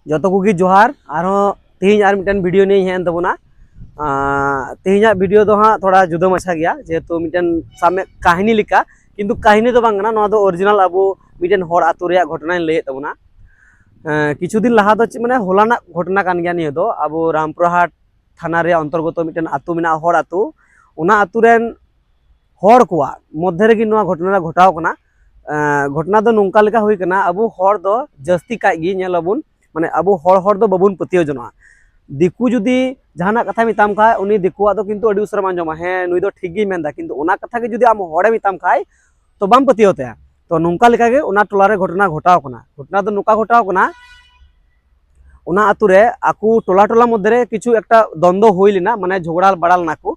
जो कोगी जोहार तेज और मिटन वीडियो नहीं हेन तबना तेज वीडियो दो हाँ थोड़ा जुदा मछा गया जेहेतु मिटन सामे कहानी लिखा किंतु कहानी तो बांगना नोआ दो ओरिजिनल अब मिटन हर आतु रे घटना लय तबना किछु दिन लहा दो माने होलाना घटना कान गया नियो दो अब रामपुरहाट थाना रे अंतर्गत मिटन आतु मेना हर आतु उना आतु रेन हर कोआ मध्य रे नोआ घटना घटाव कना घटना दो नोंका लेका हुई कना अब हर दो जस्ती काई गी नेलबुन माने अब हर दो बबुन पतियो जनो दिकु जुदी जहाना कथा मिताम खाय उनी दिकुआ दो किंतु अडी उसरा मांजोमा हे नुई दो ठीक गी मेंदा किंतु उना कथा के जुदी आम हड़े मिताम खाय तो बाम पतियो ते तो नोंका लेका गे उना टोला रे घटना घटाव कना घटना दो नोका घटाव कना उना आतु रे आकु टोला टोला मध्य रे किछु एकटा द्वंद्व हुई लेना माने झगड़ा बड़ाल नाकु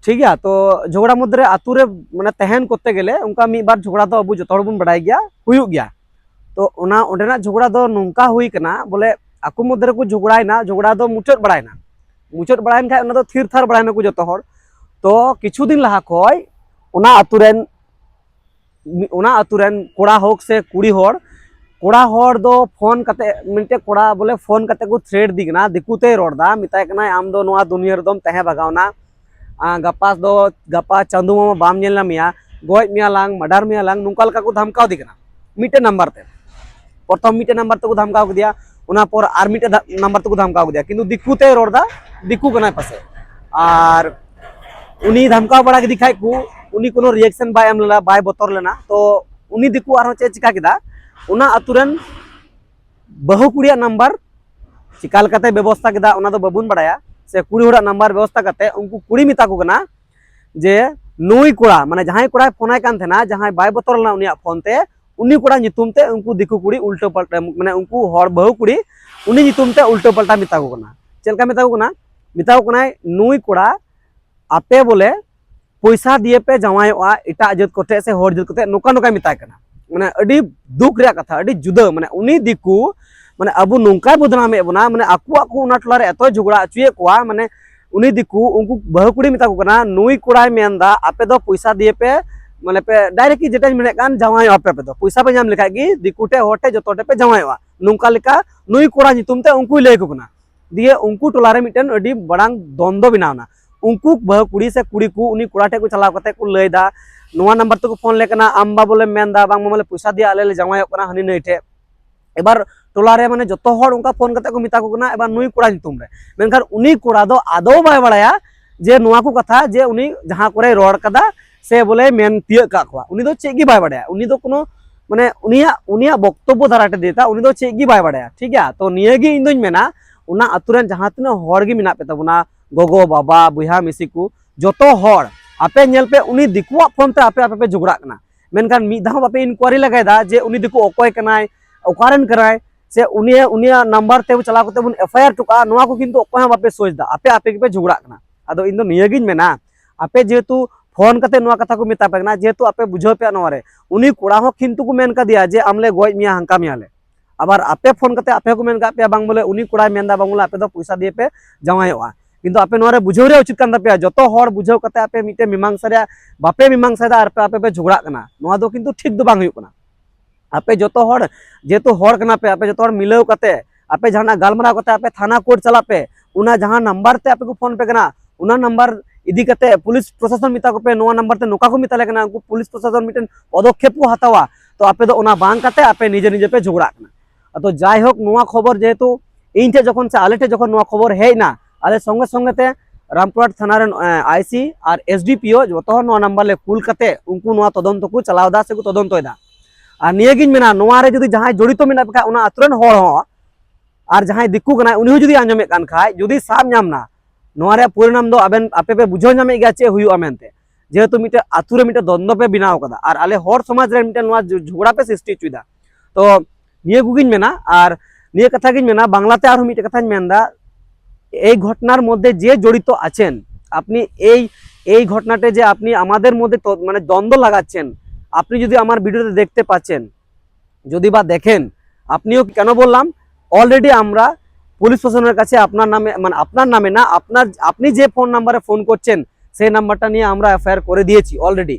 ठीक है। तो झगड़ा मध्य रे आतु रे माने तहन करते गेले उनका मी बार झगड़ा दो अबु जतोड़ बुन बड़ाई गया हुयुग गया तो उना ओंडेना झगड़ा दो नोंका हुई कना बोले आकु मध्य रे को झगड़ायना झगड़ा दो मुचाद बड़ायन खाय उना दो थिर थार बड़ायना को जतो हर तो किछु दिन लहा खय उना आतु रेन कोड़ा होक से कुड़ी हर कोड़ा हर दो फोन कते मिनटे कोड़ा बोले फोन कते को थ्रेड दिगना दिकुते रोडदा मिताय कना आम दो नोआ दुनिया रदम तहे भगावना गपा चांदू मामा बाम नेलना मिया गज मिया लांग मर्डर मिया लांग नुंका लका को धमकाव दिगना मिटे नंबर ते प्रथम मिटे नंबर ते को धमकाव दिया उना पर आर मिटे नंबर ते को धमकाव दिया किंतु दिकुते रोडदा दिकु कना पासे आर उनी धमकाव बड़ा के दिखाय को उनी कोनो रिएक्शन बाय एम लेना बाय बतर लेना तो उनी दिकु आरो चे चिका किदा उना अतुरन बहु कुड़िया नंबर चिकाल कते व्यवस्था किदा उना दो बबुन बड़ाया से कुड़ी होड़ा नंबर व्यवस्था करते उनको कुड़ी मिता को कना जे नुई कोड़ा माने जहां कोड़ा फोनाय कान थेना जहां बाय बतर लेना उनिया फोन ते उनी कोड़ा नितुम ते उनको दिकु कुड़ी उल्टो पलटा माने उनको हर बहु कुड़ी उनी नितुम ते उल्टो पलटा मिता को कना चेलका मिता को कना नुई कोड़ा आपे बोले पैसा दिए पे जमायोआ इटा जत कोटे से हर जत कोटे नोका नोका मिताय कना माने अडी दुख रे कथा अडी जुदा माने उनी दिकु माने अबु नोंका बदनामे बना माने आकु आकु उना टोला रे एतो झगड़ा अचुए कोआ माने उनी दिकु उनको बहु कुड़ी मिता को कना नुई कोड़ाय मेंदा आपे दो पैसा दिए पे माने पे डायरेक्ट की जेटा मेने कान जमायो आपे पे दो पैसा पे जाम लिखा की दिकुटे होटे जतोटे पे जमायोआ नोंका लेका नुई कोड़ा नितुम ते उनको लय को कना दिए उनको टोला रे मिटन अडी बड़ांग द्वंद्व बिनावना उनको बहु कुड़ी से कुड़ी को उनी कोड़ा टे को चलाव कते को लयदा नोआ नंबर ते को फोन लेकना आम्बा बोले मेंदा बांग बोले पैसा दिया आले ले जमायो कना हनी नई ठे एबार टोला रे माने जतो हर उनका फोन कते को मिता को कना एबार नुई कोड़ा नितुम रे मेनखान उनी कोड़ा दो आदो बाय बड़ाया जे नोआ को कथा जे उनी जहां करे रोड कदा से बोले मेन तिय का खवा उनी दो चेगी बाय बड़ाया उनी दो कोनो माने उनिया बक्तव्य धाराटे देता उनी दो चेगी बाय बड़ाया ठीक है। तो नियेगी इंदों मेना उना अतुरेन जहां तना हर गी मिना पे तबना गोगो बाबा बुहा मिसी को जतो हर आपे नेल पे उनी दिकुआ फोन ते आपे आपे पे झगड़ा कना मेनखान मी धाव बापे इनक्वायरी लगायदा जे उनी दिकु ओकोय कनाय ओकारेन कराय से उनिया नंबर ते चला करते बुन एफआईआर टुका नोआ को किंतु ओकोय बापे सोचदा आपे आपे के पे झगड़ा कना आदो इन दो नियगिन मेना आपे जेतु फोन कते नोआ कथा को मिता पे कना जेतु आपे बुझो पे नोआ रे उनी कोड़ा हो किंतु को मेन का दिया जे आमले गज मिया हंका मियाले आबार आपे फोन कते आपे को मेन का पे बांग बोले उनी कोड़ा मेंदा बांग बोले आपे दो पैसा दिए पे जमायोआ किंतु आपे नोरे बुझाव रे उचित कान तपे जतो हर बुझाव कते आपे मिटे मीमांसा रे बापे मीमांसा दा आपे पे झगड़ा कना नोआ दो किंतु ठीक दो बांग हुई कना आपे जतो हर जेतो हर कना पे आपे जतो हर मिलाव कते आपे जहाना गालमराव कते आपे थाना कोर्ट चला पे उना जहां नंबर ते आपे को फोन पे कना उना नंबर इदी कते पुलिस प्रशासन मिता को पे नोआ नंबर ते नोका को मिता लेकना उनको पुलिस प्रशासन मिटन पदक्षेप को हतावा तो आपे दो उना बांग कते आपे निजे निजे पे झगड़ा कना तो जाय होक नोआ खबर जेहेतु इन ठे जखन से आले ठे जखन नोआ खबर हेना आले संगे संगे ते रामपुरहाट थाना रे आईसी और एसडीपीओ जतो नोआ नंबर ले कुल कते उनको नोआ तदंत को चलावदा से को तदंतयदा और नियगिन मेना नोआ रे जदी जहां जड़ित मेना बका उना अतुरन हर हो और जहां दिक्कु कना उनी जदी आंजमे कान खाय जदी साब नामना नोआ रे परिणाम दो आबेन आपे पे बुझो नामे गया चे हुयुआ मेनते जेहेतु मिटे आतु रे मिटे द्वंद्व पे बिनाव कदा और आले हर समाज रे मिटे नोआ झगड़ा पे सृष्टि चुदा तो निये गुगिन मेना और निये कथा गिन मेना बांग्लाते आरो मिटे कथाñ मेनदा এই ঘটনার মধ্যে যে জড়িত আছেন আপনি এই ঘটনাতে যে আপনি আমাদের মধ্যে মানে দ্বন্দ্ব লাগাচ্ছেন আপনি যদি আমার ভিডিওতে দেখতে পাচ্ছেন যদি বা দেখেন আপনিও কেন বললাম অলরেডি আমরা পুলিশ প্রশাসনের কাছে আপনার নামে মানে আপনার নামে না আপনি যে ফোন নাম্বারে ফোন করছেন সেই নাম্বারটা নিয়ে আমরা এফআইআর করে দিয়েছি অলরেডি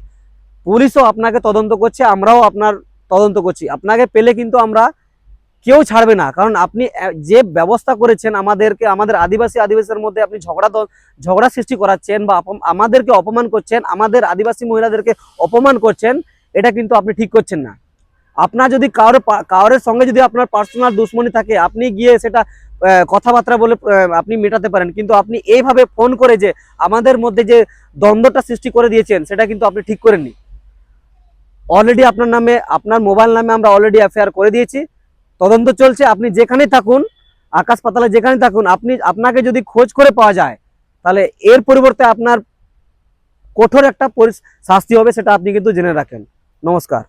পুলিশও আপনাকে তদন্ত করছে আমরাও আপনার তদন্ত করছি আপনাকে পেলে কিন্তু আমরা কেউ ছাড়বে না, কারণ আপনি যে ব্যবস্থা করেছেন আমাদেরকে, আমাদের আদিবাসীর মধ্যে আপনি ঝগড়া সৃষ্টি করাচ্ছেন বা আমাদেরকে অপমান করছেন, আমাদের আদিবাসী মহিলাদেরকে অপমান করছেন, এটা কিন্তু আপনি ঠিক করছেন না। আপনার যদি কারোর সঙ্গে যদি আপনার পার্সোনাল দুশ্মনী থাকে, আপনি গিয়ে সেটা কথাবার্তা বলে আপনি মেটাতে পারেন, কিন্তু আপনি এইভাবে ফোন করে যে আমাদের মধ্যে যে দ্বন্দ্বটা সৃষ্টি করে দিয়েছেন, সেটা কিন্তু আপনি ঠিক করেননি। অলরেডি আপনার নামে, আপনার মোবাইল নামে আমরা অলরেডি এফআইআর করে দিয়েছি, তদন্ত চলছে। আপনি যেখানেই থাকুন, আকাশ পাতালে যেখানে থাকুন, আপনাকে যদি খোঁজ করে পাওয়া যায়, তাহলে এর পরিবর্তে আপনার কঠোর একটা শাস্তি হবে, সেটা আপনি কিন্তু জেনে রাখেন। নমস্কার।